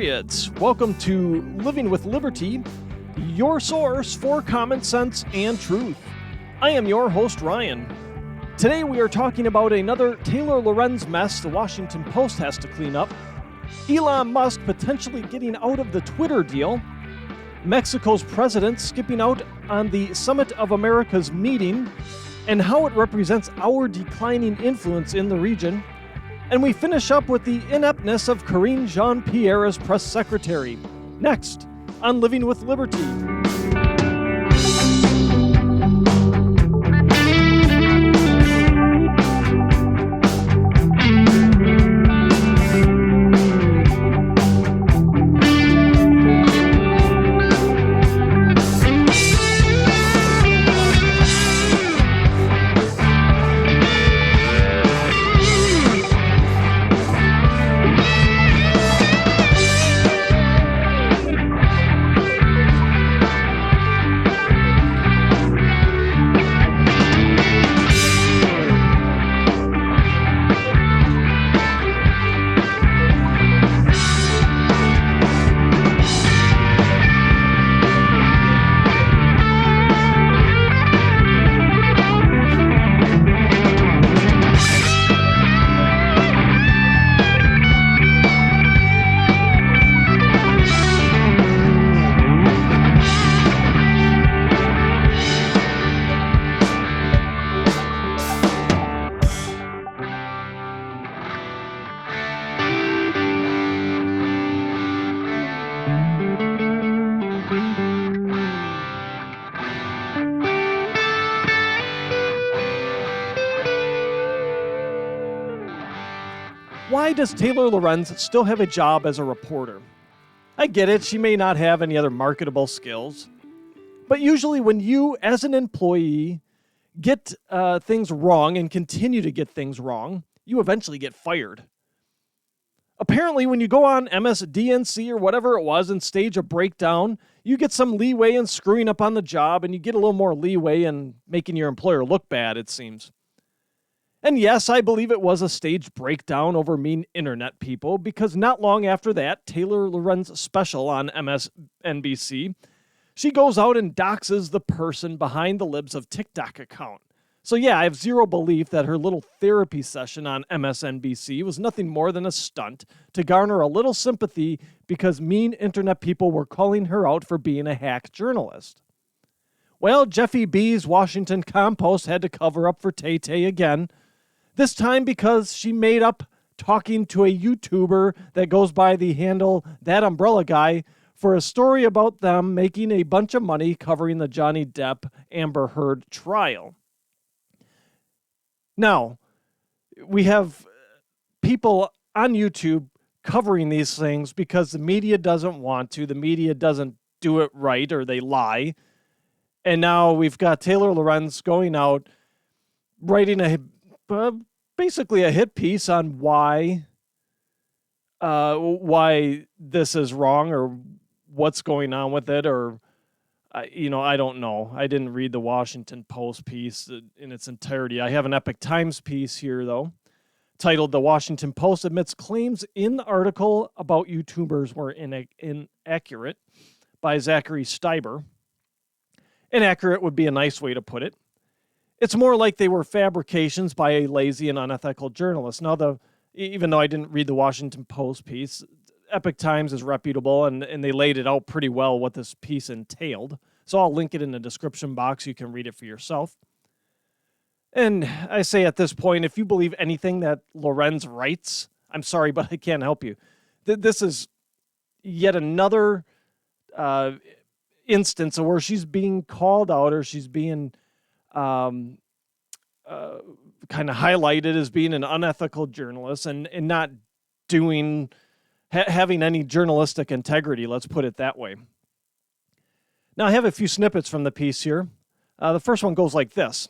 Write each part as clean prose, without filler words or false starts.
Patriots! Welcome to Living with Liberty, your source for common sense and truth. I am your host, Ryan. Today we are talking about another Taylor Lorenz mess the Washington Post has to clean up, Elon Musk potentially getting out of the Twitter deal, Mexico's president skipping out on the Summit of America's meeting, and how it represents our declining influence in the region. And we finish up with the ineptness of Jean-Pierre as press secretary. Next, on Living with Liberty. Why does Taylor Lorenz still have a job as a reporter? I get it, she may not have any other marketable skills. But usually when you, as an employee, get things wrong and continue to get things wrong, you eventually get fired. Apparently, when you go on MSDNC or whatever it was and stage a breakdown, you get some leeway in screwing up on the job and you get a little more leeway in making your employer look bad, it seems. And yes, I believe it was a staged breakdown over mean internet people, because not long after that, Taylor Lorenz special on MSNBC, she goes out and doxes the person behind the libs of TikTok account. So yeah, I have zero belief that her little therapy session on MSNBC was nothing more than a stunt to garner a little sympathy because mean internet people were calling her out for being a hack journalist. Well, Jeffy B's Washington Compost had to cover up for Tay-Tay again, this time because she made up talking to a YouTuber that goes by the handle That Umbrella Guy for a story about them making a bunch of money covering the Johnny Depp Amber Heard trial. Now, we have people on YouTube covering these things because the media doesn't want to. The media doesn't do it right, or they lie. And now we've got Taylor Lorenz going out, writing basically a hit piece on why this is wrong or what's going on with it, or I don't know. I didn't read the Washington Post piece in its entirety. I have an Epoch Times piece here, though, titled "The Washington Post Admits Claims in the Article About YouTubers Were Inaccurate" by Zachary Steiber. Inaccurate would be a nice way to put it. It's more like they were fabrications by a lazy and unethical journalist. Now, even though I didn't read the Washington Post piece, Epoch Times is reputable, and they laid it out pretty well what this piece entailed. So I'll link it in the description box. You can read it for yourself. And I say at this point, if you believe anything that Lorenz writes, I'm sorry, but I can't help you. This is yet another instance of where she's being called out, or she's being kind of highlighted as being an unethical journalist and not having any journalistic integrity, let's put it that way. Now, I have a few snippets from the piece here. The first one goes like this.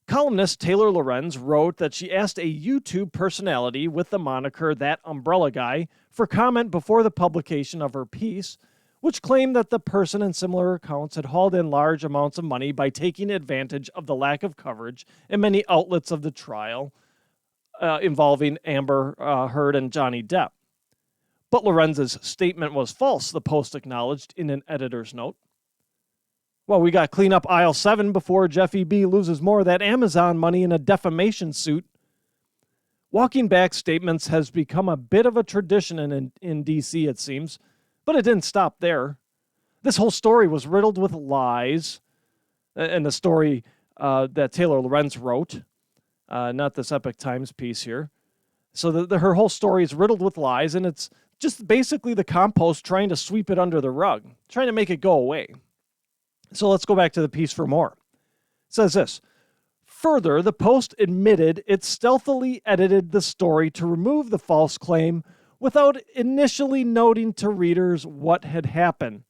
Columnist Taylor Lorenz wrote that she asked a YouTube personality with the moniker That Umbrella Guy for comment before the publication of her piece, which claimed that the person and similar accounts had hauled in large amounts of money by taking advantage of the lack of coverage in many outlets of the trial involving Amber Heard and Johnny Depp. But Lorenz's statement was false, the Post acknowledged in an editor's note. Well, we got clean up aisle 7 before Jeffy B. loses more of that Amazon money in a defamation suit. Walking back statements has become a bit of a tradition in D.C., it seems, but it didn't stop there. This whole story was riddled with lies, and the story that Taylor Lorenz wrote, not this Epoch Times piece here. So her whole story is riddled with lies, and it's just basically the Compost trying to sweep it under the rug, trying to make it go away. So let's go back to the piece for more. It says this. Further, the Post admitted it stealthily edited the story to remove the false claim without initially noting to readers what had happened.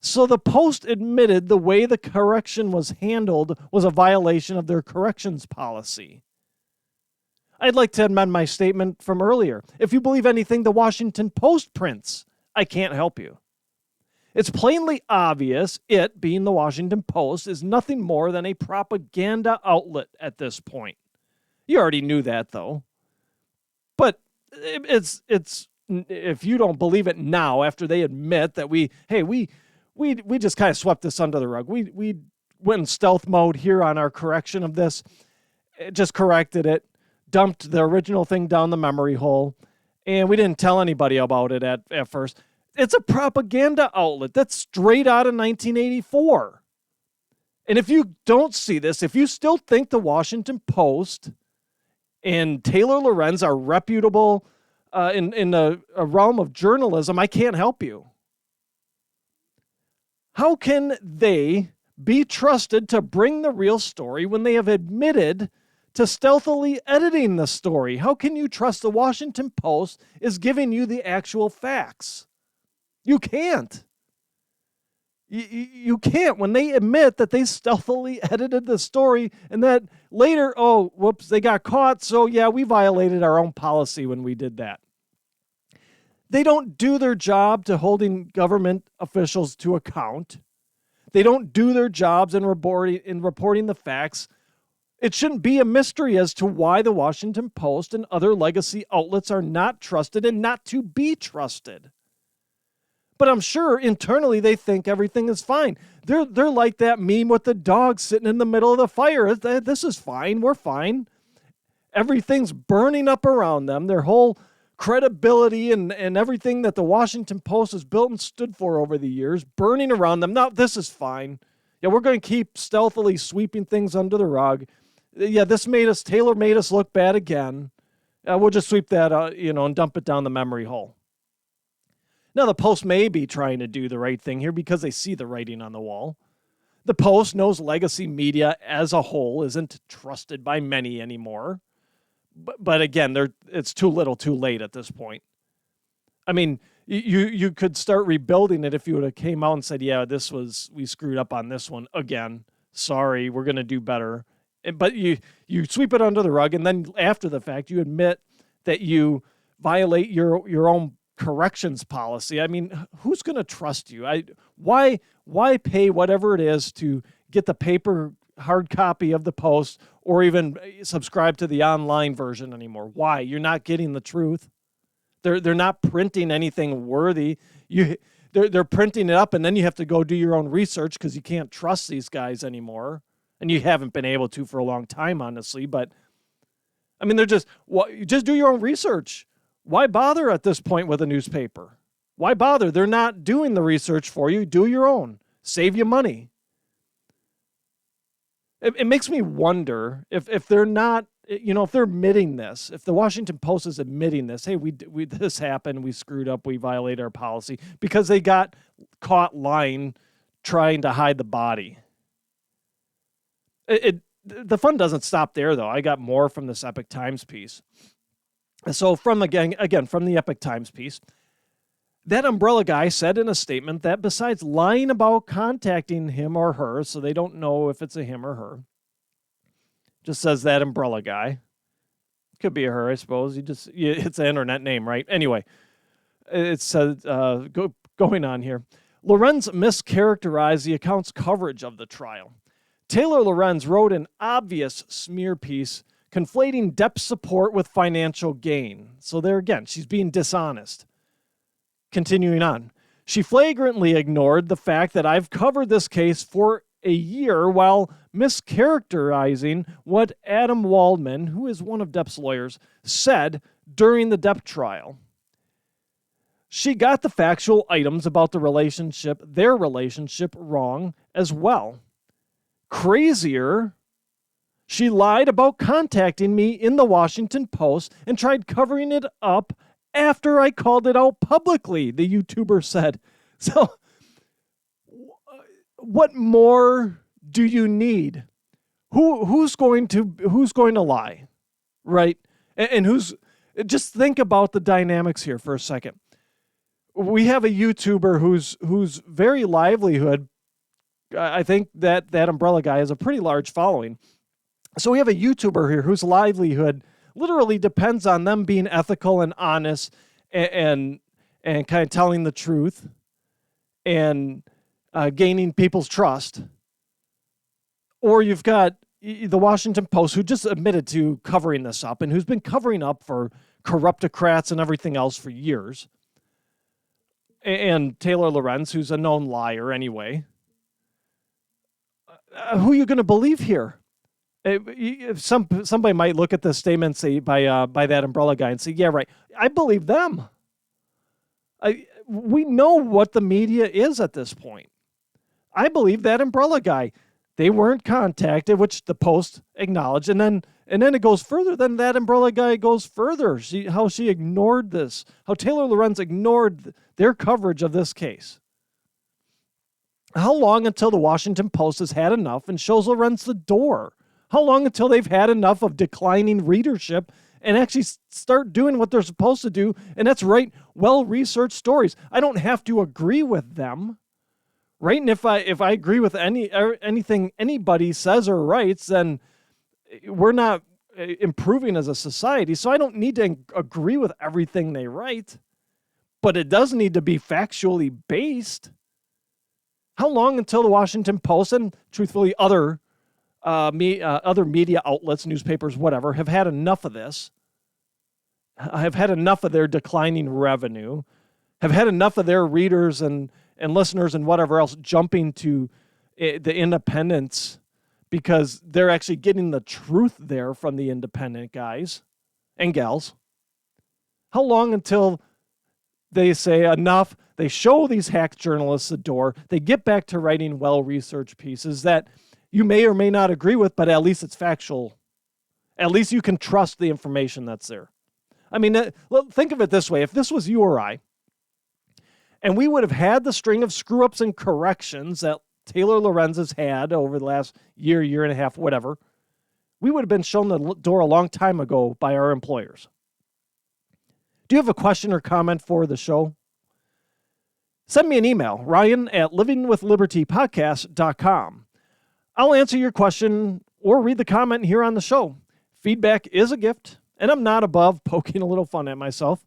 So the Post admitted the way the correction was handled was a violation of their corrections policy. I'd like to amend my statement from earlier. If you believe anything the Washington Post prints, I can't help you. It's plainly obvious it, being the Washington Post, is nothing more than a propaganda outlet at this point. You already knew that, though. But it's if you don't believe it now, after they admit that we just kind of swept this under the rug. We went in stealth mode here on our correction of this, just corrected it, dumped the original thing down the memory hole, and we didn't tell anybody about it at first. It's a propaganda outlet. That's straight out of 1984. And if you don't see this, if you still think the Washington Post and Taylor Lorenz are reputable in a realm of journalism, I can't help you. How can they be trusted to bring the real story when they have admitted to stealthily editing the story? How can you trust the Washington Post is giving you the actual facts? You can't. You can't when they admit that they stealthily edited the story and that later, oh, whoops, they got caught. So yeah, we violated our own policy when we did that. They don't do their job to holding government officials to account. They don't do their jobs in reporting the facts. It shouldn't be a mystery as to why the Washington Post and other legacy outlets are not trusted and not to be trusted. But I'm sure internally they think everything is fine. They're like that meme with the dog sitting in the middle of the fire. This is fine. We're fine. Everything's burning up around them. Their whole credibility and everything that the Washington Post has built and stood for over the years, burning around them. No, this is fine. Yeah, we're going to keep stealthily sweeping things under the rug. Yeah, Taylor made us look bad again. We'll just sweep that, and dump it down the memory hole. Now, the Post may be trying to do the right thing here because they see the writing on the wall. The Post knows legacy media as a whole isn't trusted by many anymore. But again, it's too little too late at this point. I mean, you could start rebuilding it if you would have came out and said, yeah, we screwed up on this one again. Sorry, we're going to do better. But you sweep it under the rug, and then after the fact, you admit that you violate your own corrections policy. I mean, who's going to trust you? Why pay whatever it is to get the paper hard copy of the Post or even subscribe to the online version anymore? Why? You're not getting the truth. They're not printing anything worthy. They're printing it up, and then you have to go do your own research because you can't trust these guys anymore, and you haven't been able to for a long time, honestly. But I mean, just do your own research. Why bother at this point with a newspaper? Why bother? They're not doing the research for you. Do your own. Save you money. It makes me wonder if they're not, if they're admitting this, if the Washington Post is admitting this, hey, this happened, we screwed up, we violated our policy because they got caught lying, trying to hide the body. The fun doesn't stop there, though. I got more from this Epoch Times piece. So from the Epoch Times piece, that umbrella guy said in a statement that besides lying about contacting him or her, so they don't know if it's a him or her, just says that umbrella guy. Could be a her, I suppose. It's an internet name, right? Anyway, it says, going on here, Lorenz mischaracterized the account's coverage of the trial. Taylor Lorenz wrote an obvious smear piece conflating Depp's support with financial gain. So there again, she's being dishonest. Continuing on, she flagrantly ignored the fact that I've covered this case for a year while mischaracterizing what Adam Waldman, who is one of Depp's lawyers, said during the Depp trial. She got the factual items about their relationship wrong as well. Crazier, she lied about contacting me in the Washington Post and tried covering it up after I called it out publicly, the YouTuber said. So, what more do you need? Who's going to lie, right? And who's just think about the dynamics here for a second. We have a YouTuber whose very livelihood, I think that umbrella guy has a pretty large following. So we have a YouTuber here whose livelihood literally depends on them being ethical and honest and kind of telling the truth and gaining people's trust. Or you've got the Washington Post, who just admitted to covering this up and who's been covering up for corruptocrats and everything else for years. And Taylor Lorenz, who's a known liar anyway. Who are you going to believe here? Somebody might look at this statement say by that umbrella guy and say, yeah, right, I believe them. We know what the media is at this point. I believe that umbrella guy. They weren't contacted, which the Post acknowledged, and then it goes further. Then that umbrella guy goes further. How she ignored this. How Taylor Lorenz ignored their coverage of this case. How long until the Washington Post has had enough and shows Lorenz the door? How long until they've had enough of declining readership and actually start doing what they're supposed to do, and that's write well-researched stories? I don't have to agree with them. Right, and if I agree with anything anybody says or writes, then we're not improving as a society. So I don't need to agree with everything they write, but it does need to be factually based. How long until the Washington Post and, truthfully, other media outlets, newspapers, whatever, have had enough of this? Have had enough of their declining revenue? Have had enough of their readers and listeners and whatever else jumping to the independents because they're actually getting the truth there from the independent guys and gals? How long until they say enough, they show these hack journalists the door, they get back to writing well-researched pieces that you may or may not agree with, but at least it's factual. At least you can trust the information that's there. I mean, think of it this way. If this was you or I, and we would have had the string of screw-ups and corrections that Taylor Lorenz has had over the last year and a half, whatever, we would have been shown the door a long time ago by our employers. Do you have a question or comment for the show? Send me an email, ryan@livingwithlibertypodcast.com. I'll answer your question or read the comment here on the show. Feedback is a gift, and I'm not above poking a little fun at myself.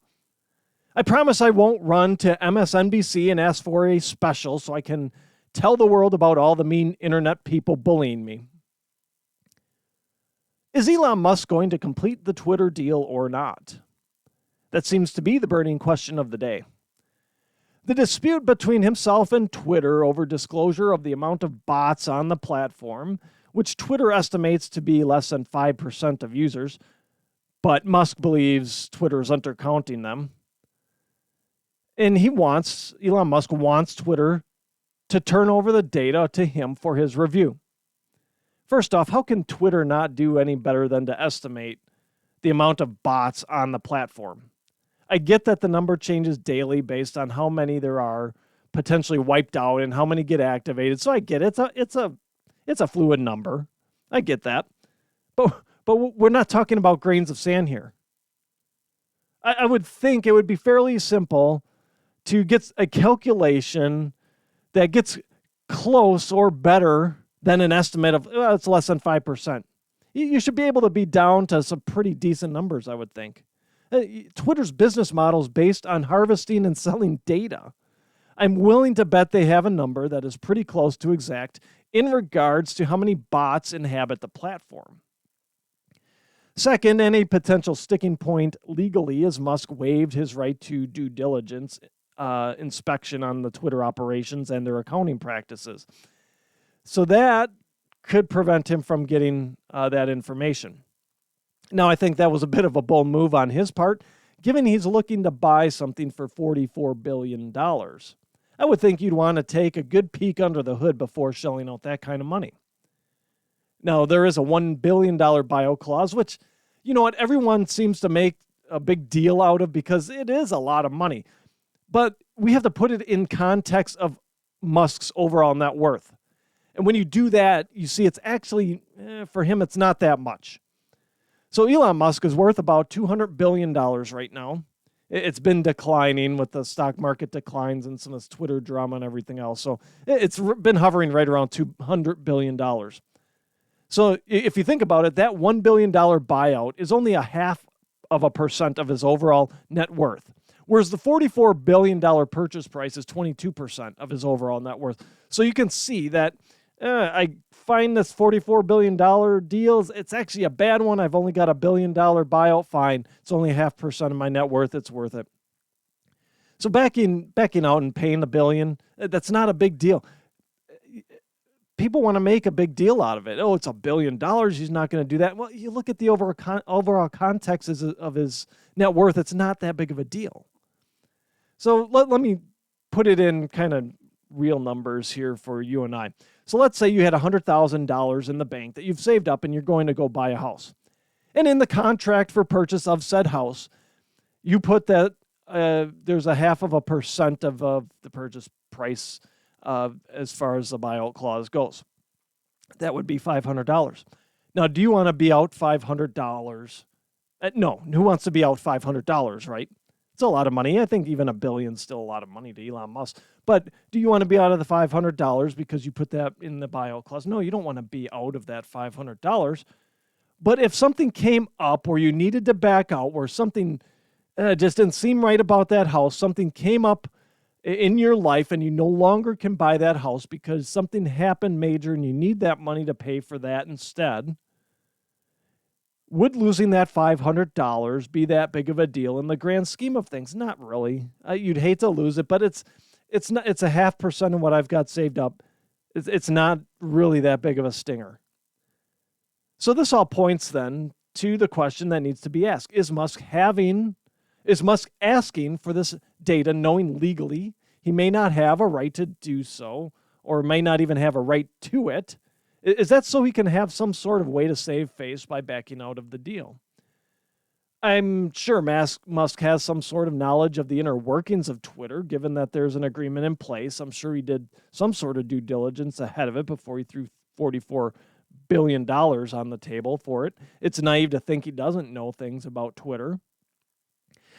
I promise I won't run to MSNBC and ask for a special so I can tell the world about all the mean internet people bullying me. Is Elon Musk going to complete the Twitter deal or not? That seems to be the burning question of the day. The dispute between himself and Twitter over disclosure of the amount of bots on the platform, which Twitter estimates to be less than 5% of users, but Musk believes Twitter is undercounting them. And Elon Musk wants Twitter to turn over the data to him for his review. First off, how can Twitter not do any better than to estimate the amount of bots on the platform? I get that the number changes daily based on how many there are potentially wiped out and how many get activated. So I get it. It's a fluid number. I get that. But we're not talking about grains of sand here. I would think it would be fairly simple to get a calculation that gets close or better than an estimate of it's less than 5%. You should be able to be down to some pretty decent numbers, I would think. Twitter's business model is based on harvesting and selling data. I'm willing to bet they have a number that is pretty close to exact in regards to how many bots inhabit the platform. Second, and a potential sticking point legally, as Musk waived his right to due diligence inspection on the Twitter operations and their accounting practices. So that could prevent him from getting that information. Now, I think that was a bit of a bold move on his part, given he's looking to buy something for $44 billion. I would think you'd want to take a good peek under the hood before shelling out that kind of money. Now, there is a $1 billion buyout clause, which, you know what, everyone seems to make a big deal out of because it is a lot of money. But we have to put it in context of Musk's overall net worth. And when you do that, you see it's actually, for him, it's not that much. So Elon Musk is worth about $200 billion right now. It's been declining with the stock market declines and some of this Twitter drama and everything else. So it's been hovering right around $200 billion. So if you think about it, that $1 billion buyout is only 0.5% of his overall net worth. Whereas the $44 billion purchase price is 22% of his overall net worth. So you can see that I find this $44 billion deal, it's actually a bad one. I've only got $1 billion buyout. Fine. It's only 0.5% of my net worth. It's worth it. So backing out and paying $1 billion, that's not a big deal. People want to make a big deal out of it. Oh, it's $1 billion. He's not going to do that. Well, you look at the overall context of his net worth. It's not that big of a deal. So let me put it in kind of real numbers here for you and I. So let's say you had $100,000 in the bank that you've saved up and you're going to go buy a house. And in the contract for purchase of said house, you put that there's 0.5% of the purchase price as far as the buyout clause goes. That would be $500. Now, do you want to be out $500? No. Who wants to be out $500, right? It's a lot of money. I think even $1 billion is still a lot of money to Elon Musk. But do you want to be out of the $500 because you put that in the buyout clause? No, you don't want to be out of that $500. But if something came up where you needed to back out, where something just didn't seem right about that house, something came up in your life and you no longer can buy that house because something happened major and you need that money to pay for that instead, would losing that $500 be that big of a deal in the grand scheme of things? Not really. You'd hate to lose it, but it's 0.5% of what I've got saved up. It's not really that big of a stinger. So this all points then to the question that needs to be asked. Is Musk asking for this data knowing legally he may not have a right to do so or may not even have a right to it? Is that so he can have some sort of way to save face by backing out of the deal? I'm sure Musk has some sort of knowledge of the inner workings of Twitter, given that there's an agreement in place. I'm sure he did some sort of due diligence ahead of it before he threw $44 billion on the table for it. It's naive to think he doesn't know things about Twitter.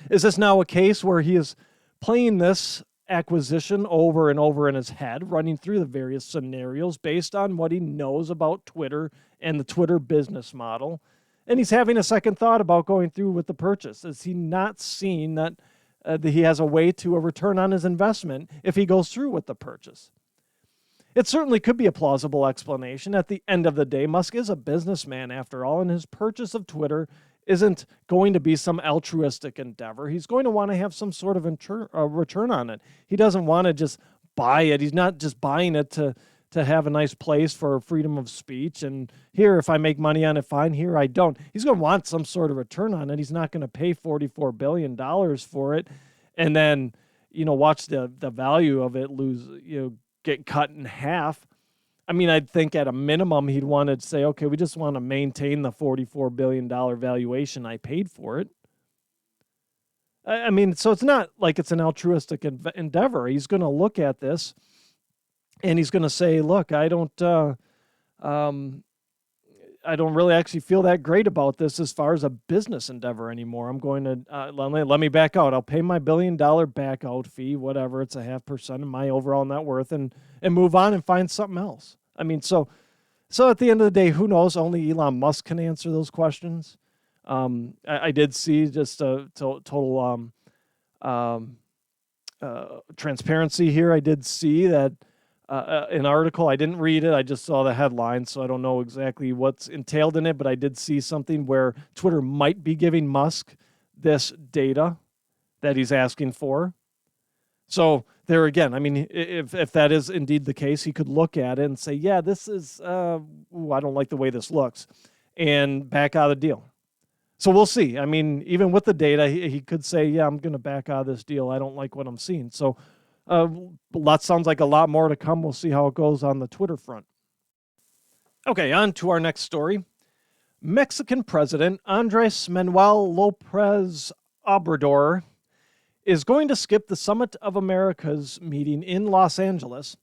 Is this now a case where he is playing this acquisition over and over in his head, running through the various scenarios based on what he knows about Twitter and the Twitter business model, and he's having a second thought about going through with the purchase? Is he not seeing that he has a way to a return on his investment if he goes through with the purchase? It certainly could be a plausible explanation. At the end of the day, Musk is a businessman after all, and his purchase of Twitter isn't going to be some altruistic endeavor. He's going to want to have some sort of return on it. He doesn't want to just buy it. He's not just buying it to have a nice place for freedom of speech. And here, if I make money on it, fine. Here, I don't. He's going to want some sort of return on it. He's not going to pay $44 billion for it and then, watch the value of it get cut in half. I mean, I'd think at a minimum, he'd want to say, okay, we just want to maintain the $44 billion valuation I paid for it. I mean, so it's not like it's an altruistic endeavor. He's going to look at this and he's going to say, look, I don't really actually feel that great about this as far as a business endeavor anymore. I'm going to, let me back out. I'll pay my $1 billion back out fee, whatever. It's 0.5% of my overall net worth and move on and find something else. I mean, so at the end of the day, who knows? Only Elon Musk can answer those questions. I did see just a total transparency here. I did see that an article. I didn't read it. I just saw the headline, so I don't know exactly what's entailed in it, but I did see something where Twitter might be giving Musk this data that he's asking for. So there again, I mean, if that is indeed the case, he could look at it and say, yeah, this is, ooh, I don't like the way this looks, and back out of the deal. So we'll see. I mean, even with the data, he could say, yeah, I'm going to back out of this deal. I don't like what I'm seeing. So that sounds like a lot more to come. We'll see how it goes on the Twitter front. Okay, on to our next story. Mexican President Andres Manuel Lopez Obrador is going to skip the Summit of Americas meeting in Los Angeles,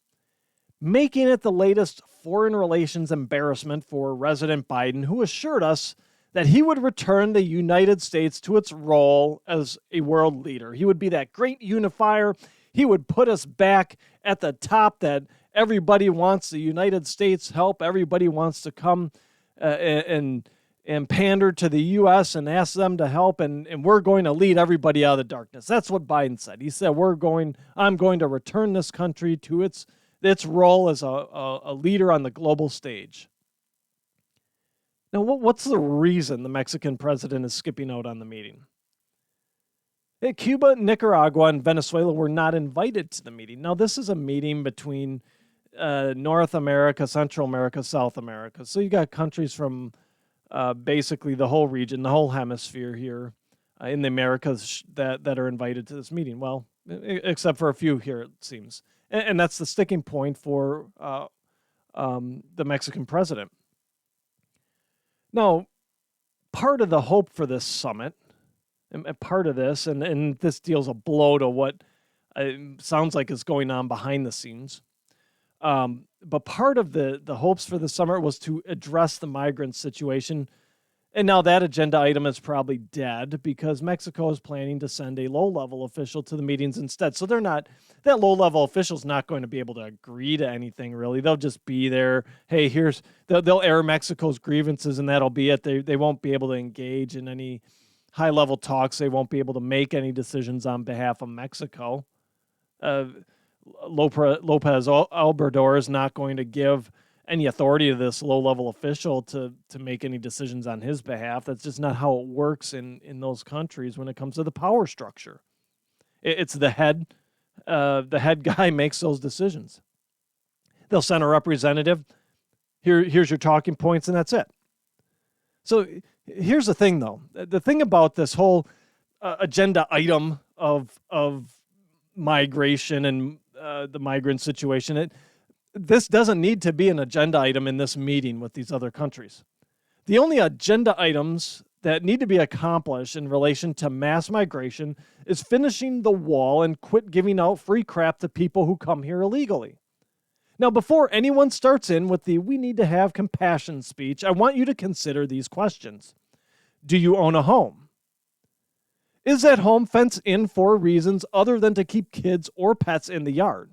making it the latest foreign relations embarrassment for President Biden, who assured us that he would return the United States to its role as a world leader. He would be that great unifier. He would put us back at the top, that everybody wants the United States help. Everybody wants to come and pander to the U.S. and ask them to help, and we're going to lead everybody out of the darkness. That's what Biden said. He said, I'm going to return this country to its role as a leader on the global stage. Now, what's the reason the Mexican president is skipping out on the meeting? Cuba, Nicaragua, and Venezuela were not invited to the meeting. Now, this is a meeting between North America, Central America, South America. So you got countries from basically the whole region, the whole hemisphere here in the Americas that are invited to this meeting. Well, except for a few here, it seems. And that's the sticking point for the Mexican president. Now, part of the hope for this summit, and part of this, and this deals a blow to what sounds like is going on behind the scenes, but part of the hopes for the summit was to address the migrant situation. And now that agenda item is probably dead because Mexico is planning to send a low-level official to the meetings instead. So that low-level official is not going to be able to agree to anything, really. They'll just be there. Hey, they'll air Mexico's grievances, and that'll be it. They won't be able to engage in any high-level talks. They won't be able to make any decisions on behalf of Mexico. Lopez Obrador is not going to give any authority to this low-level official to make any decisions on his behalf. That's just not how it works in those countries when it comes to the power structure. It's the head guy makes those decisions. They'll send a representative. Here's your talking points, and that's it. So here's the thing, though. The thing about this whole agenda item of migration and the migrant situation, this doesn't need to be an agenda item in this meeting with these other countries. The only agenda items that need to be accomplished in relation to mass migration is finishing the wall and quit giving out free crap to people who come here illegally. Now, before anyone starts in with the "we need to have compassion" speech, I want you to consider these questions. Do you own a home? Is that home fenced in for reasons other than to keep kids or pets in the yard?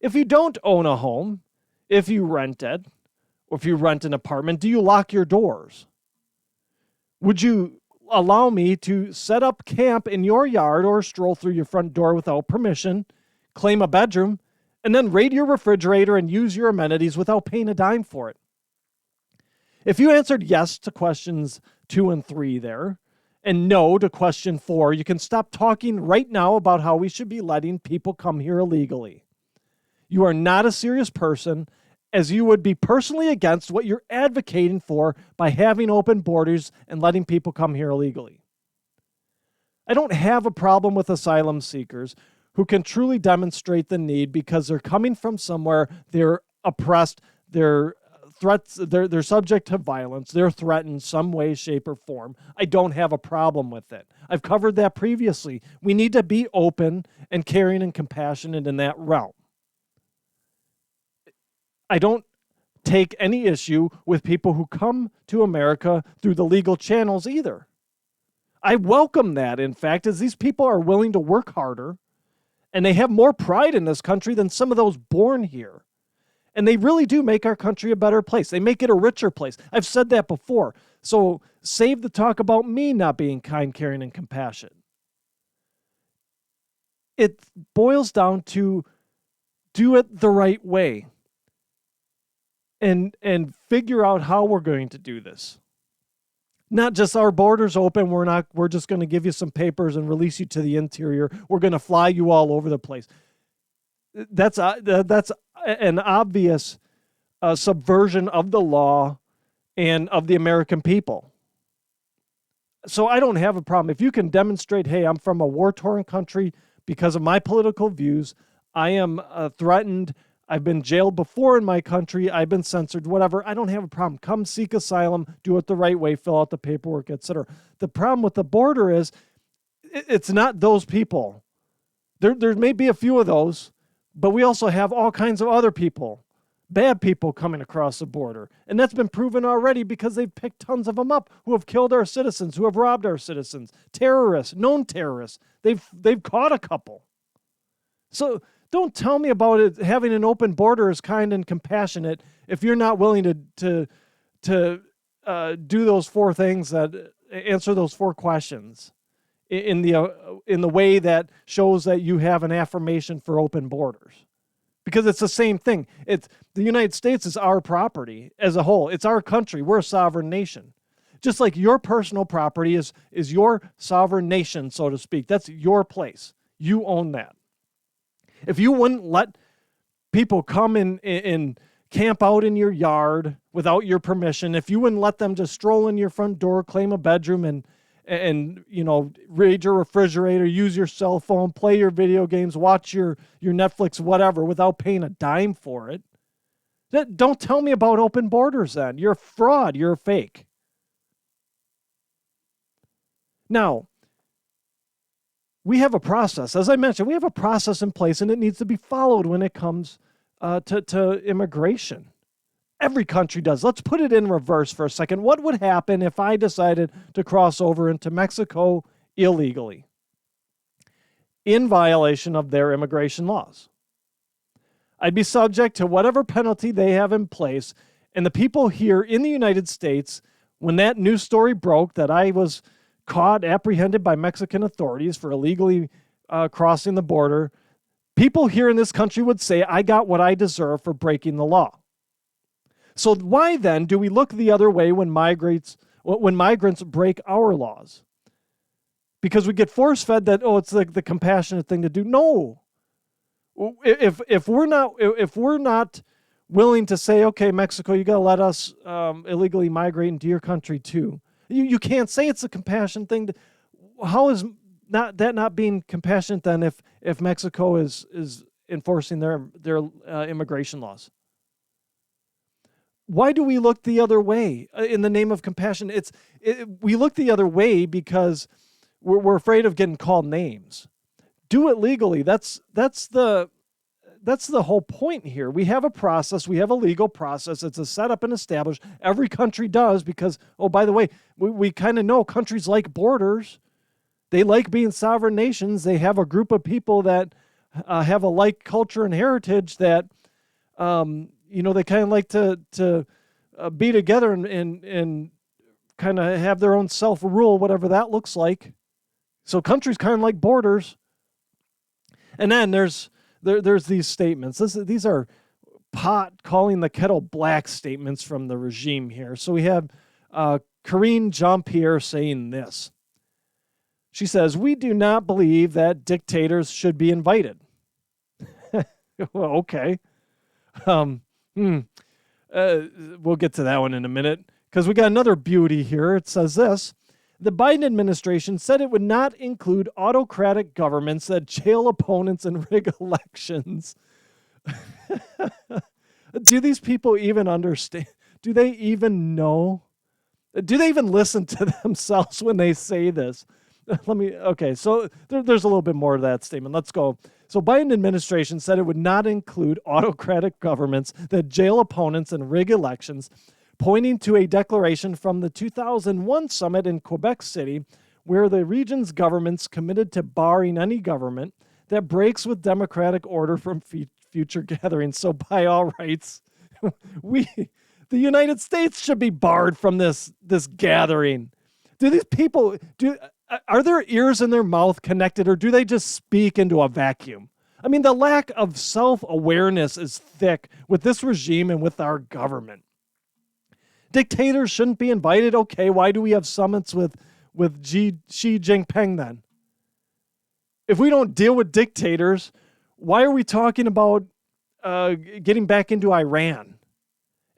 If you don't own a home, if you rent it, or if you rent an apartment, do you lock your doors? Would you allow me to set up camp in your yard or stroll through your front door without permission, claim a bedroom, and then raid your refrigerator and use your amenities without paying a dime for it? If you answered yes to questions 2 and 3 there, and no to question 4, you can stop talking right now about how we should be letting people come here illegally. You are not a serious person, as you would be personally against what you're advocating for by having open borders and letting people come here illegally. I don't have a problem with asylum seekers who can truly demonstrate the need because they're coming from somewhere, they're oppressed, they're subject to violence, they're threatened some way, shape, or form. I don't have a problem with it. I've covered that previously. We need to be open and caring and compassionate in that realm. I don't take any issue with people who come to America through the legal channels either. I welcome that, in fact, as these people are willing to work harder, and they have more pride in this country than some of those born here. And they really do make our country a better place. They make it a richer place. I've said that before. So save the talk about me not being kind, caring, and compassionate. It boils down to do it the right way. And figure out how we're going to do this. Not just our borders open. We're just going to give you some papers and release you to the interior. We're going to fly you all over the place. That's an obvious subversion of the law and of the American people. So I don't have a problem. If you can demonstrate, hey, I'm from a war-torn country because of my political views, I am threatened, I've been jailed before in my country, I've been censored, whatever, I don't have a problem. Come seek asylum, do it the right way, fill out the paperwork, etc. The problem with the border is it's not those people. There may be a few of those, but we also have all kinds of other people. Bad people coming across the border. And that's been proven already because they've picked tons of them up who have killed our citizens, who have robbed our citizens, terrorists, known terrorists. They've caught a couple. So don't tell me about it. Having an open border is kind and compassionate if you're not willing to do those four things, that answer those four questions in the way that shows that you have an affirmation for open borders. Because it's the same thing. The United States is our property as a whole. It's our country. We're a sovereign nation. Just like your personal property is your sovereign nation, so to speak. That's your place. You own that. If you wouldn't let people come and camp out in your yard without your permission, if you wouldn't let them just stroll in your front door, claim a bedroom, and read your refrigerator, use your cell phone, play your video games, watch your Netflix, whatever, without paying a dime for it, don't tell me about open borders then. You're a fraud. You're a fake. Now, we have a process. As I mentioned, we have a process in place, and it needs to be followed when it comes to immigration. Every country does. Let's put it in reverse for a second. What would happen if I decided to cross over into Mexico illegally, in violation of their immigration laws? I'd be subject to whatever penalty they have in place, and the people here in the United States, when that news story broke that I was caught, apprehended by Mexican authorities for illegally crossing the border, people here in this country would say, I got what I deserve for breaking the law. So why then do we look the other way when migrants break our laws? Because we get force-fed that, it's the compassionate thing to do. No. If we're not willing to say, okay, Mexico, you got to let us illegally migrate into your country too. You can't say it's a compassionate thing. How is that not being compassionate then if Mexico is enforcing their immigration laws? Why do we look the other way in the name of compassion? We look the other way because we're afraid of getting called names. Do it legally. That's the whole point here. We have a process. We have a legal process. It's a set up and established. Every country does because, by the way, we kind of know countries like borders. They like being sovereign nations. They have a group of people that have a like culture and heritage that they kind of like to be together and kind of have their own self-rule, whatever that looks like. So countries kind of like borders. And then there's these statements. These are pot calling the kettle black statements from the regime here. So we have Karine Jean-Pierre saying this. She says, we do not believe that dictators should be invited. Well, okay. We'll get to that one in a minute because we got another beauty here. It says this. The Biden administration said it would not include autocratic governments that jail opponents and rig elections. Do these people even understand? Do they even know? Do they even listen to themselves when they say this? So there's a little bit more to that statement. Let's go. So Biden administration said it would not include autocratic governments that jail opponents and rig elections, pointing to a declaration from the 2001 summit in Quebec City, where the region's governments committed to barring any government that breaks with democratic order from future gatherings. So by all rights, the United States should be barred from this gathering. Do these people are their ears in their mouth connected, or do they just speak into a vacuum? I mean, the lack of self-awareness is thick with this regime and with our government. Dictators shouldn't be invited. Okay, why do we have summits with Xi Jinping then? If we don't deal with dictators, why are we talking about getting back into Iran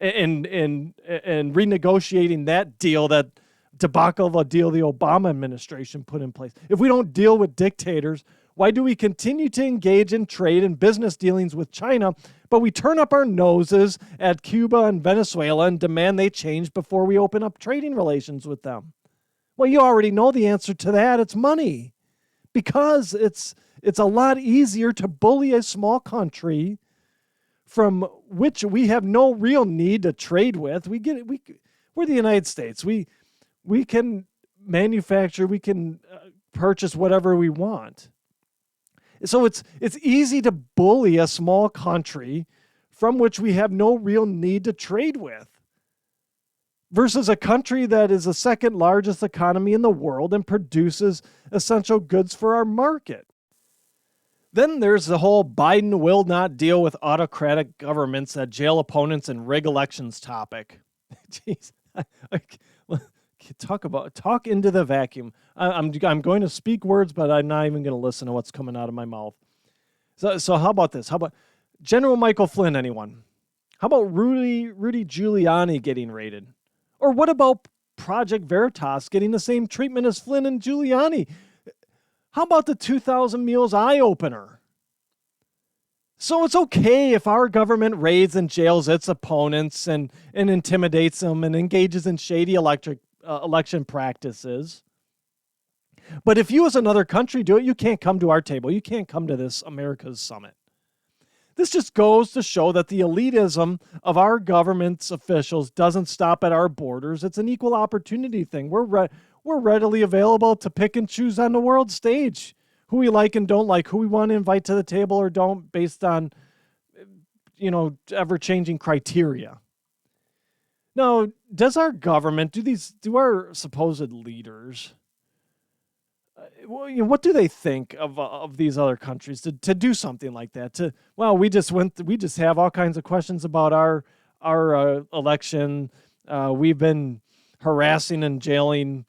and renegotiating that deal, that debacle of a deal the Obama administration put in place? If we don't deal with dictators, why do we continue to engage in trade and business dealings with China, but we turn up our noses at Cuba and Venezuela and demand they change before we open up trading relations with them? Well, you already know the answer to that. It's money. Because it's a lot easier to bully a small country from which we have no real need to trade with. We're the United States. We can manufacture, we can purchase whatever we want. So it's easy to bully a small country from which we have no real need to trade with, versus a country that is the second largest economy in the world and produces essential goods for our market. Then there's the whole Biden will not deal with autocratic governments that jail opponents and rig elections topic. Jeez, talk into the vacuum. I'm going to speak words, but I'm not even going to listen to what's coming out of my mouth. So how about this? How about General Michael Flynn? Anyone? How about Rudy Giuliani getting raided? Or what about Project Veritas getting the same treatment as Flynn and Giuliani? How about the 2,000 Meals eye-opener? So it's okay if our government raids and jails its opponents and intimidates them and engages in shady election practices. But if you as another country do it, you can't come to our table. You can't come to this America's Summit. This just goes to show that the elitism of our government's officials doesn't stop at our borders. It's an equal opportunity thing. We're readily available to pick and choose on the world stage who we like and don't like, who we want to invite to the table or don't, based on, ever-changing criteria. Now, does our government, do our supposed leaders, what do they think of these other countries to do something like that? We just have all kinds of questions about our election. We've been harassing and jailing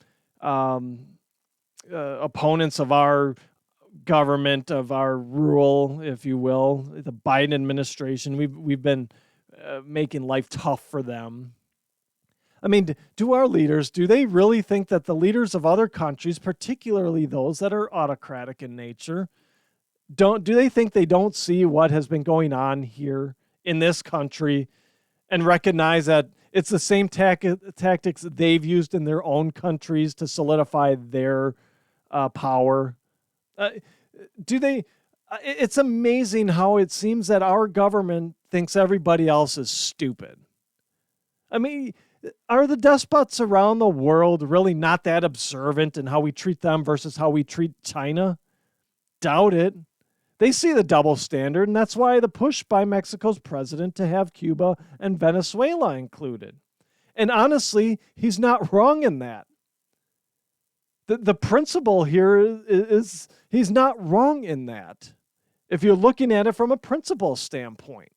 opponents of our government, of our rule, if you will, the Biden administration. We've been making life tough for them. I mean, do our leaders, do they really think that the leaders of other countries, particularly those that are autocratic in nature, do they think they don't see what has been going on here in this country and recognize that it's the same tactics they've used in their own countries to solidify their power? It's amazing how it seems that our government thinks everybody else is stupid. I mean, are the despots around the world really not that observant in how we treat them versus how we treat China? Doubt it. They see the double standard, and that's why the push by Mexico's president to have Cuba and Venezuela included. And honestly, he's not wrong in that. The principle here is he's not wrong in that, if you're looking at it from a principle standpoint.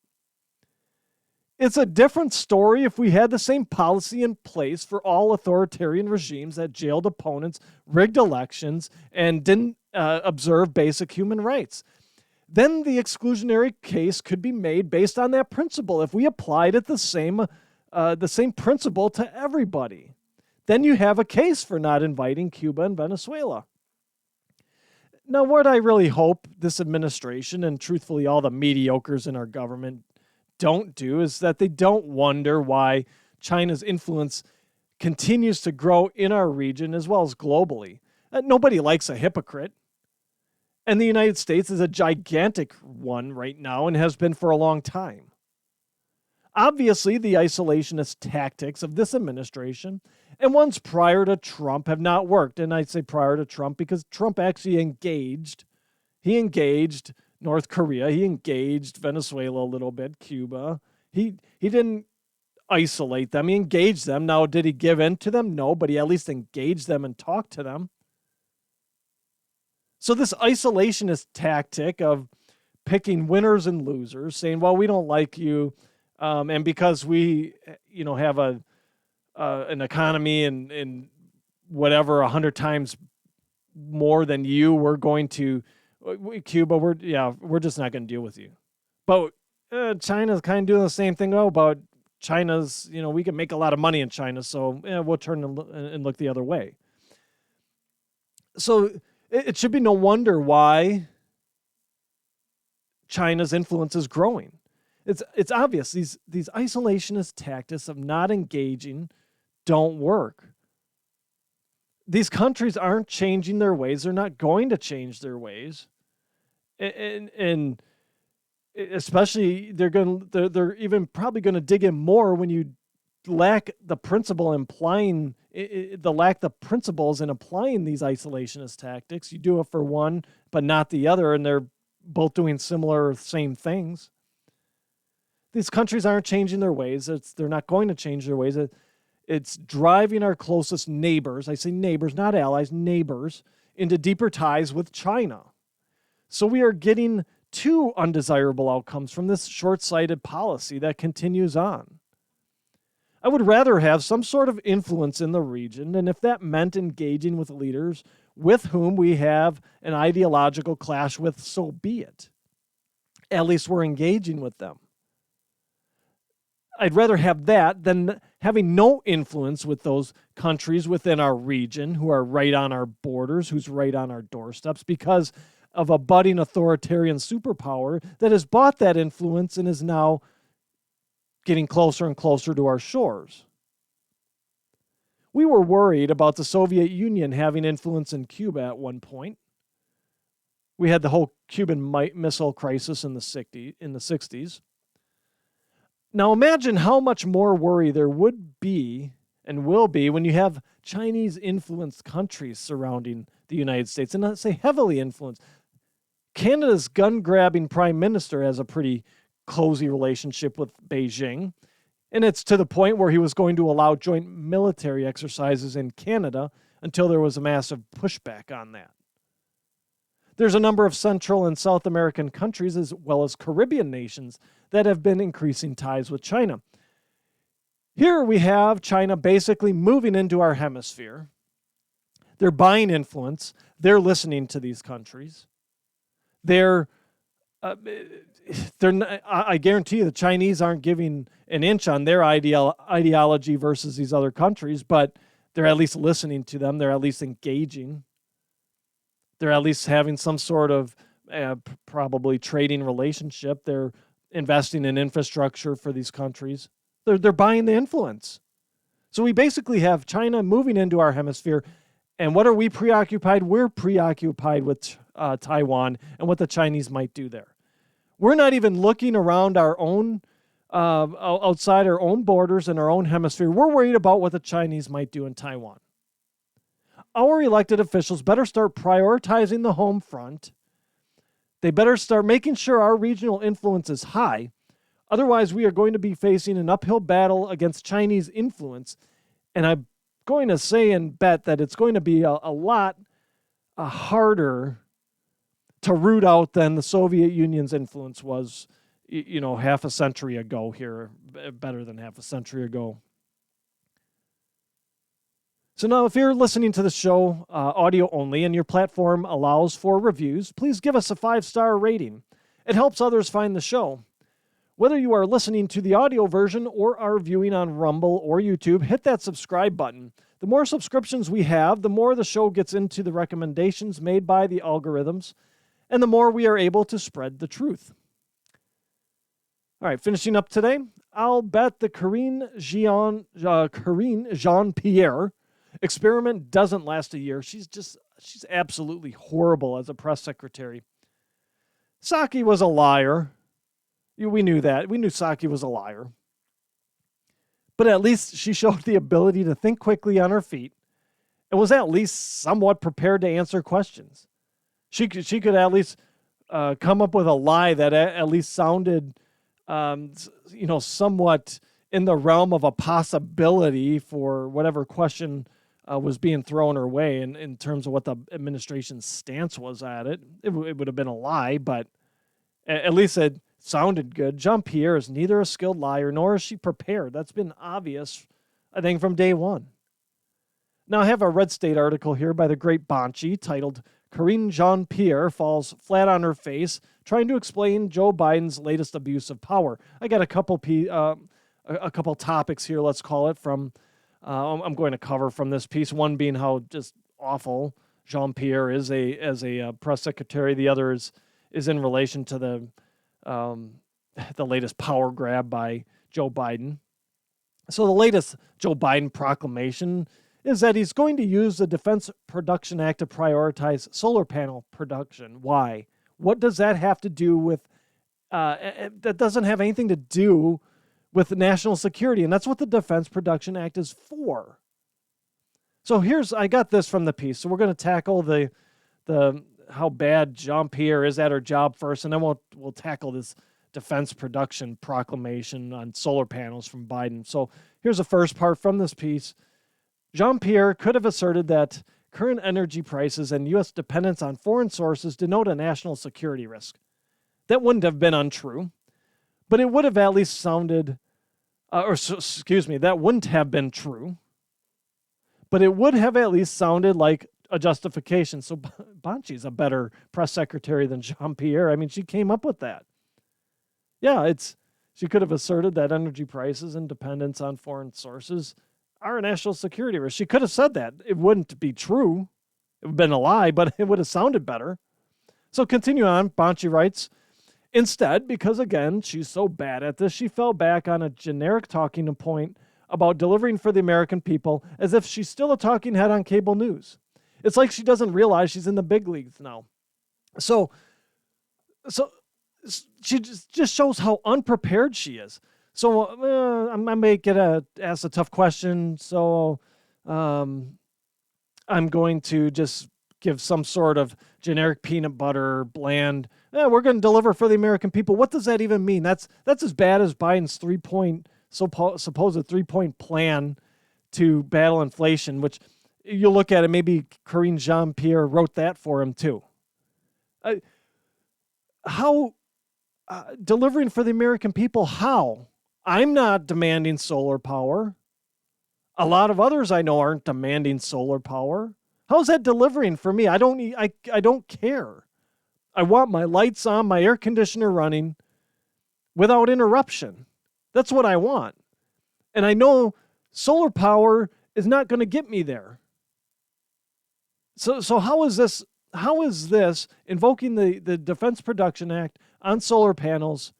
It's a different story if we had the same policy in place for all authoritarian regimes that jailed opponents, rigged elections, and didn't observe basic human rights. Then the exclusionary case could be made based on that principle if we applied it the same principle to everybody. Then you have a case for not inviting Cuba and Venezuela. Now, what I really hope this administration, and truthfully all the mediocres in our government, don't do is that they don't wonder why China's influence continues to grow in our region as well as globally. Nobody likes a hypocrite. And the United States is a gigantic one right now and has been for a long time. Obviously, the isolationist tactics of this administration and ones prior to Trump have not worked. And I'd say prior to Trump because Trump actually engaged. He engaged North Korea. He engaged Venezuela a little bit, Cuba. He didn't isolate them. He engaged them. Now, did he give in to them? No, but he at least engaged them and talked to them. So this isolationist tactic of picking winners and losers, saying, well, we don't like you, and because we have a an economy and whatever 100 times more than you, we're going to Cuba. We're just not going to deal with you. But China's kind of doing the same thing. But China's, we can make a lot of money in China, so we'll turn and look the other way. So it should be no wonder why China's influence is growing. It's obvious. These isolationist tactics of not engaging don't work. These countries aren't changing their ways. They're not going to change their ways. And especially they're even probably going to dig in more when you lack the principles in applying these isolationist tactics. You do it for one, but not the other, and they're both doing same things. These countries aren't changing their ways. They're not going to change their ways. It's driving our closest neighbors, I say neighbors, not allies, neighbors, into deeper ties with China. So we are getting two undesirable outcomes from this short-sighted policy that continues on. I would rather have some sort of influence in the region, and if that meant engaging with leaders with whom we have an ideological clash with, so be it. At least we're engaging with them. I'd rather have that than having no influence with those countries within our region who are right on our borders, who's right on our doorsteps, because of a budding authoritarian superpower that has bought that influence and is now getting closer and closer to our shores. We were worried about the Soviet Union having influence in Cuba at one point. We had the whole Cuban Missile Crisis in the 60s. Now imagine how much more worry there would be and will be when you have Chinese-influenced countries surrounding the United States, and not say heavily influenced. Canada's gun-grabbing prime minister has a pretty cozy relationship with Beijing, and it's to the point where he was going to allow joint military exercises in Canada until there was a massive pushback on that. There's a number of Central and South American countries as well as Caribbean nations that have been increasing ties with China. Here we have China basically moving into our hemisphere. They're buying influence. They're listening to these countries. I guarantee you the Chinese aren't giving an inch on their ideology versus these other countries, but they're at least listening to them. They're at least engaging. They're at least having some sort of probably trading relationship. They're investing in infrastructure for these countries. They're buying the influence. So we basically have China moving into our hemisphere. And what are we preoccupied? We're preoccupied with Taiwan and what the Chinese might do there. We're not even looking around our own, outside our own borders and our own hemisphere. We're worried about what the Chinese might do in Taiwan. Our elected officials better start prioritizing the home front. They better start making sure our regional influence is high. Otherwise, we are going to be facing an uphill battle against Chinese influence. And I'm going to say and bet that it's going to be a lot harder to root out than the Soviet Union's influence was, half a century ago here, better than half a century ago. So now if you're listening to the show audio only and your platform allows for reviews, please give us a 5-star rating. It helps others find the show. Whether you are listening to the audio version or are viewing on Rumble or YouTube, hit that subscribe button. The more subscriptions we have, the more the show gets into the recommendations made by the algorithms, and the more we are able to spread the truth. All right, finishing up today, I'll bet the Karine Jean-Pierre experiment doesn't last a year. She's absolutely horrible as a press secretary. Psaki was a liar. We knew that. We knew Psaki was a liar. But at least she showed the ability to think quickly on her feet and was at least somewhat prepared to answer questions. She could at least come up with a lie that at least sounded, somewhat in the realm of a possibility for whatever question was being thrown her way in terms of what the administration's stance was at it. It would have been a lie, but at least it sounded good. Jean-Pierre is neither a skilled liar nor is she prepared. That's been obvious I think, from day one. Now, I have a Red State article here by the great Bonchi titled Karine Jean-Pierre Falls Flat on Her Face, trying to explain Joe Biden's latest abuse of power. I got a couple topics here, let's call it, from I'm going to cover from this piece. One being how just awful Jean-Pierre is as a press secretary. The other is in relation to the latest power grab by Joe Biden. So the latest Joe Biden proclamation is that he's going to use the Defense Production Act to prioritize solar panel production. Why? What does that have to do with, that doesn't have anything to do with national security, and that's what the Defense Production Act is for. So I got this from the piece, so we're going to tackle the how bad Jean-Pierre is at her job first, and then we'll tackle this Defense Production Proclamation on solar panels from Biden. So here's the first part from this piece. Jean-Pierre could have asserted that current energy prices and U.S. dependence on foreign sources denote a national security risk. That wouldn't have been untrue, but it would have at least sounded, that wouldn't have been true, but it would have at least sounded like a justification. So Bonchi's a better press secretary than Jean-Pierre. I mean, she came up with that. Yeah, she could have asserted that energy prices and dependence on foreign sources are a national security risk. She could have said that. It wouldn't be true. It would have been a lie, but it would have sounded better. So continue on. Bonchi writes, instead, because again, she's so bad at this, she fell back on a generic talking point about delivering for the American people as if she's still a talking head on cable news. It's like she doesn't realize she's in the big leagues now. So she just shows how unprepared she is. So I may get asked a tough question, so I'm going to just give some sort of generic peanut butter, bland, we're going to deliver for the American people. What does that even mean? That's as bad as Biden's supposed three-point plan to battle inflation, which you look at it, maybe Karine Jean-Pierre wrote that for him too. How delivering for the American people, how? I'm not demanding solar power. A lot of others I know aren't demanding solar power. How's that delivering for me? I don't care. I want my lights on, my air conditioner running without interruption. That's what I want. And I know solar power is not going to get me there. So how is this invoking the Defense Production Act on solar panels,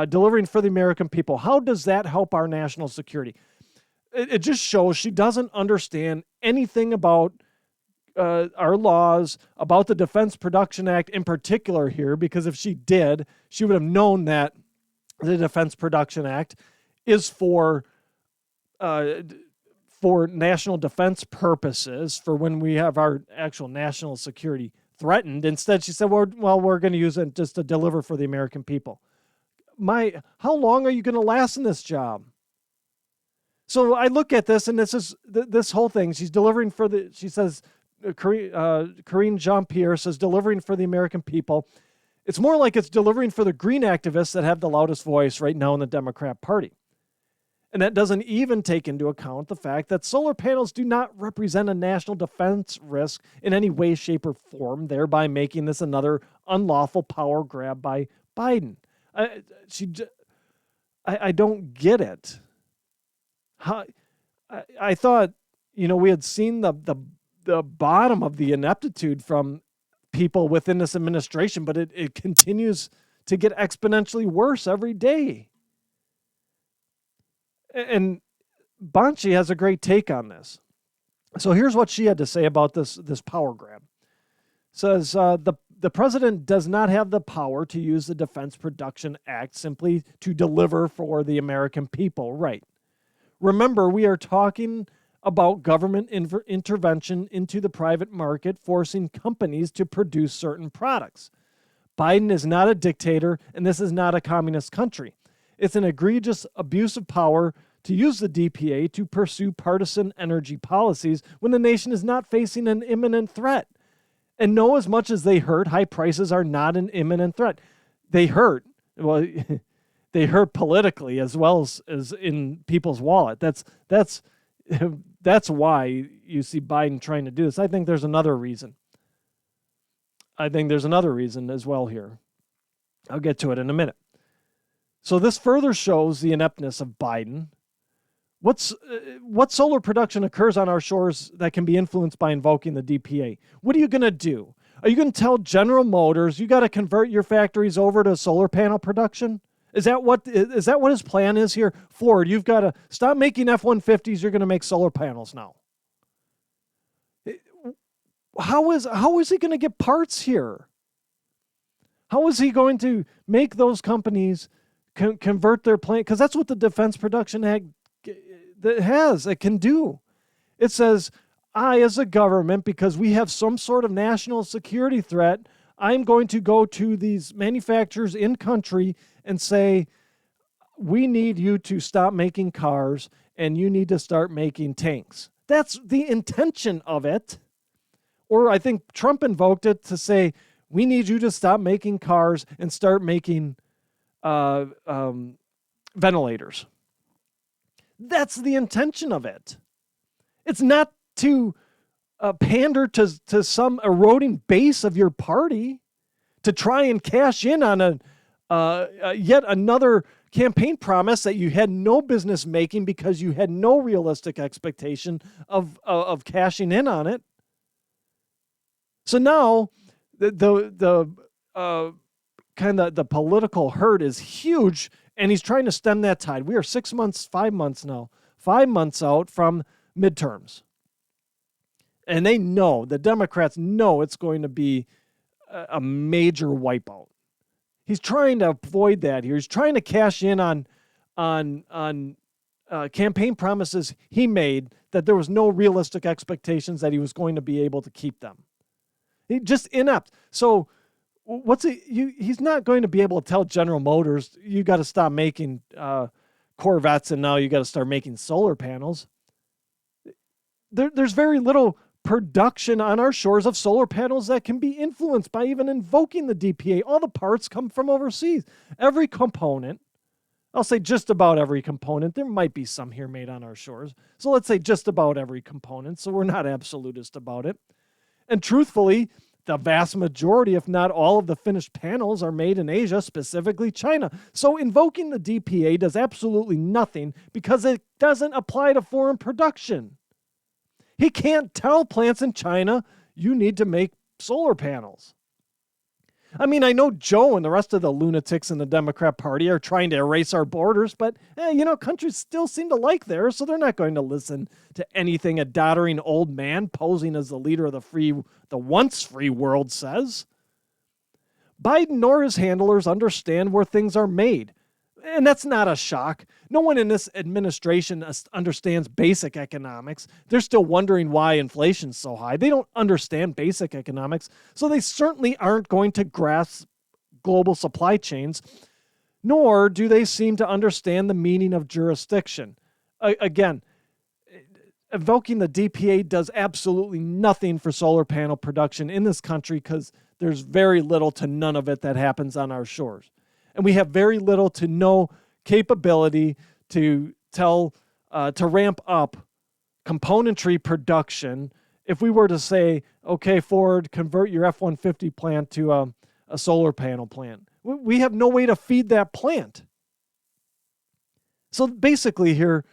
delivering for the American people? How does that help our national security? It just shows she doesn't understand anything about our laws, about the Defense Production Act in particular here, because if she did, she would have known that the Defense Production Act is for national defense purposes, for when we have our actual national security threatened. Instead, she said, well, we're going to use it just to deliver for the American people. How long are you going to last in this job? So I look at this, and this is this whole thing. She's delivering she says, Karine Jean-Pierre says, delivering for the American people. It's more like it's delivering for the green activists that have the loudest voice right now in the Democrat Party. And that doesn't even take into account the fact that solar panels do not represent a national defense risk in any way, shape, or form, thereby making this another unlawful power grab by Biden. I don't get it. I thought, we had seen the bottom of the ineptitude from people within this administration, but it continues to get exponentially worse every day. And Bonchi has a great take on this. So here's what she had to say about this power grab. Says, the president does not have the power to use the Defense Production Act simply to deliver for the American people. Right. Remember, we are talking about government intervention into the private market, forcing companies to produce certain products. Biden is not a dictator, and this is not a communist country. It's an egregious abuse of power to use the DPA to pursue partisan energy policies when the nation is not facing an imminent threat. And know, as much as they hurt, high prices are not an imminent threat. They hurt. Well, they hurt politically as well as in people's wallet. That's that's why you see Biden trying to do this. I think there's another reason. I think there's another reason as well here. I'll get to it in a minute. So this further shows the ineptness of Biden. What solar production occurs on our shores that can be influenced by invoking the DPA? What are you going to do? Are you going to tell General Motors you got to convert your factories over to solar panel production? Is that what his plan is here? Ford, you've got to stop making F-150s. You're going to make solar panels now. How is he going to get parts here? How is he going to make those companies convert their plant? Because that's what the Defense Production Act it can do. It says, I, as a government, because we have some sort of national security threat, I'm going to go to these manufacturers in country and say, we need you to stop making cars and you need to start making tanks. That's the intention of it. Or I think Trump invoked it to say, we need you to stop making cars and start making ventilators. That's the intention of it. It's not to pander to some eroding base of your party to try and cash in on yet another campaign promise that you had no business making because you had no realistic expectation of cashing in on it. So now the kind of the political hurt is huge, and he's trying to stem that tide. We are 5 months out from midterms. And they know, the Democrats know it's going to be a major wipeout. He's trying to avoid that here. He's trying to cash in on campaign promises he made that there was no realistic expectations that he was going to be able to keep them. He's just inept. So he's not going to be able to tell General Motors, you got to stop making Corvettes and now you got to start making solar panels. There's very little production on our shores of solar panels that can be influenced by even invoking the DPA. All the parts come from overseas. Every component, I'll say just about every component, there might be some here made on our shores. So let's say just about every component, so we're not absolutist about it. And truthfully, the vast majority, if not all of the finished panels are made in Asia, specifically China. So invoking the DPA does absolutely nothing because it doesn't apply to foreign production. He can't tell plants in China, you need to make solar panels. I mean, I know Joe and the rest of the lunatics in the Democrat Party are trying to erase our borders, but, countries still seem to like theirs, so they're not going to listen to anything a doddering old man posing as the leader of the once free world says. Biden nor his handlers understand where things are made. And that's not a shock. No one in this administration understands basic economics. They're still wondering why inflation's so high. They don't understand basic economics, so they certainly aren't going to grasp global supply chains, nor do they seem to understand the meaning of jurisdiction. Again, invoking the DPA does absolutely nothing for solar panel production in this country because there's very little to none of it that happens on our shores. And we have very little to no capability to ramp up componentry production. If we were to say, okay, Ford, convert your F-150 plant to a solar panel plant, we have no way to feed that plant. So basically here,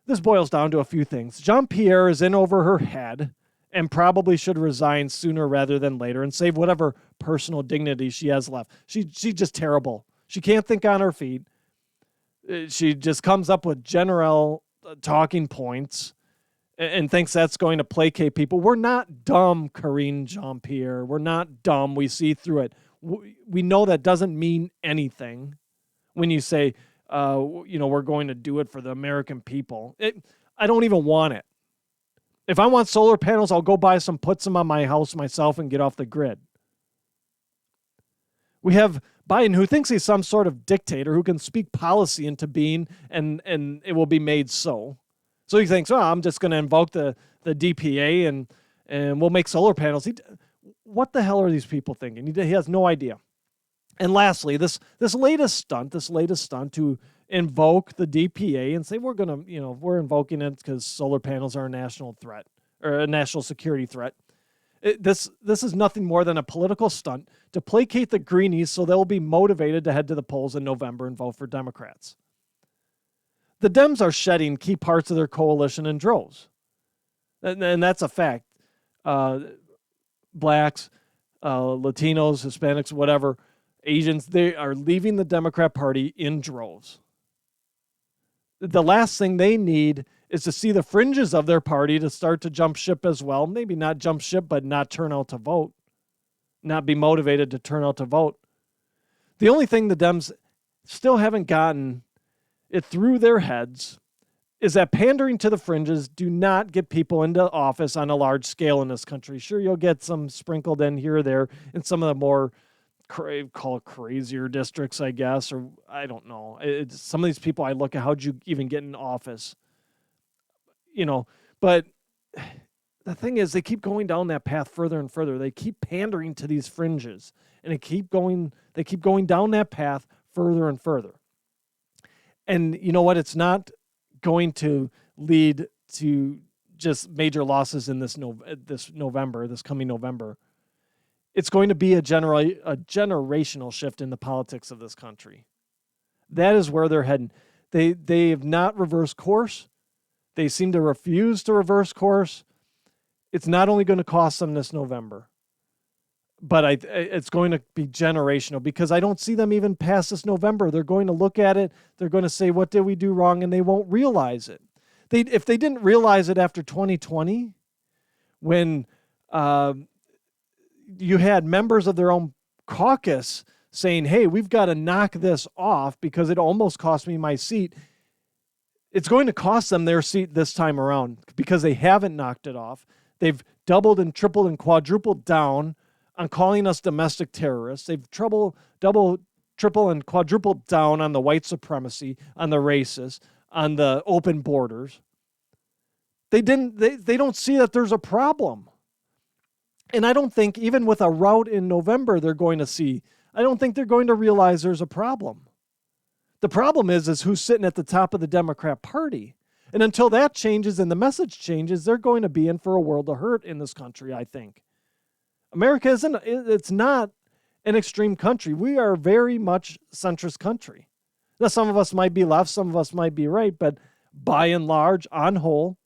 this boils down to a few things. Jean-Pierre is in over her head and probably should resign sooner rather than later and save whatever personal dignity she has left. She's just terrible. She can't think on her feet. She just comes up with general talking points and thinks that's going to placate people. We're not dumb, Karine Jean-Pierre. We're not dumb. We see through it. We know that doesn't mean anything when you say, we're going to do it for the American people. I don't even want it. If I want solar panels, I'll go buy some, put some on my house myself, and get off the grid. We have Biden, who thinks he's some sort of dictator who can speak policy into being, and it will be made so. So he thinks, I'm just going to invoke the DPA and we'll make solar panels. What the hell are these people thinking? He has no idea. And lastly, this latest stunt to invoke the DPA and say we're invoking it because solar panels are a national threat or a national security threat. This is nothing more than a political stunt to placate the greenies so they'll be motivated to head to the polls in November and vote for Democrats. The Dems are shedding key parts of their coalition in droves. And that's a fact. Blacks, Latinos, Hispanics, whatever, Asians, they are leaving the Democrat Party in droves. The last thing they need is to see the fringes of their party to start to jump ship as well. Maybe not jump ship, but not turn out to vote. Not be motivated to turn out to vote. The only thing the Dems still haven't gotten it through their heads is that pandering to the fringes do not get people into office on a large scale in this country. Sure, you'll get some sprinkled in here or there in some of the more call it crazier districts, I guess, or I don't know. Some of these people I look at, how'd you even get in office? But the thing is, they keep going down that path further and further. They keep pandering to these fringes, and they keep going down that path further and further. And you know what? It's not going to lead to just major losses in this coming November. It's going to be a generational shift in the politics of this country. That is where they're heading. They have not reversed course. They seem to refuse to reverse course. It's not only going to cost them this November, but it's going to be generational because I don't see them even past this November. They're going to look at it. They're going to say, what did we do wrong? And they won't realize it. If they didn't realize it after 2020, when you had members of their own caucus saying, hey, we've got to knock this off because it almost cost me my seat. It's going to cost them their seat this time around because they haven't knocked it off. They've doubled and tripled and quadrupled down on calling us domestic terrorists. They've double, triple, and quadrupled down on the white supremacy, on the racists, on the open borders. They don't see that there's a problem. And I don't think even with a rout in November they're going to see. I don't think they're going to realize there's a problem. The problem is who's sitting at the top of the Democrat Party. And until that changes and the message changes, they're going to be in for a world of hurt in this country, I think. America it's not an extreme country. We are very much centrist country. Now, some of us might be left, some of us might be right, but by and large, on whole,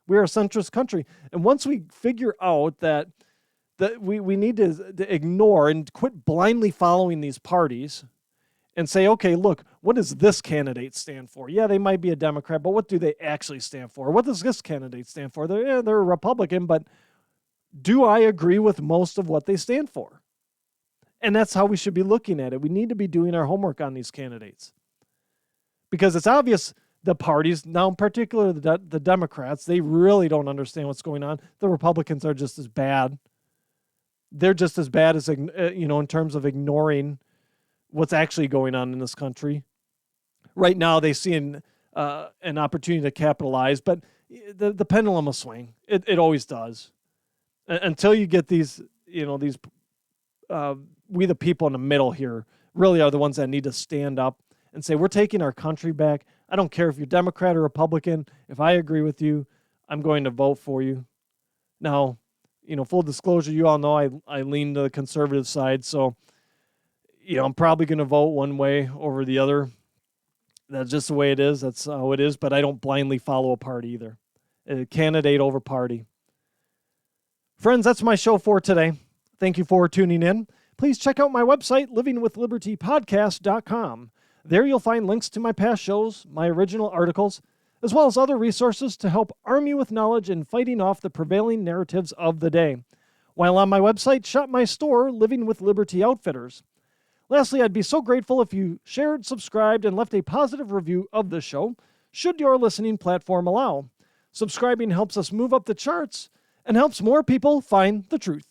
we're a centrist country. And once we figure out that we need to ignore and quit blindly following these parties and say, okay, look, what does this candidate stand for? Yeah, they might be a Democrat, but what do they actually stand for? What does this candidate stand for? They're a Republican, but do I agree with most of what they stand for? And that's how we should be looking at it. We need to be doing our homework on these candidates. Because it's obvious the parties, now in particular the Democrats, they really don't understand what's going on. The Republicans are just as bad. They're just as bad as, in terms of ignoring what's actually going on in this country. Right now, they see an opportunity to capitalize, but the pendulum will swing. It always does. Until you get these, we the people in the middle here really are the ones that need to stand up and say, we're taking our country back. I don't care if you're Democrat or Republican. If I agree with you, I'm going to vote for you. Now, full disclosure, you all know I lean to the conservative side, so I'm probably going to vote one way over the other. That's just the way it is. That's how it is. But I don't blindly follow a party either. A candidate over party. Friends, that's my show for today. Thank you for tuning in. Please check out my website, livingwithlibertypodcast.com. There you'll find links to my past shows, my original articles, as well as other resources to help arm you with knowledge in fighting off the prevailing narratives of the day. While on my website, shop my store, Living with Liberty Outfitters. Lastly, I'd be so grateful if you shared, subscribed, and left a positive review of the show, should your listening platform allow. Subscribing helps us move up the charts and helps more people find the truth.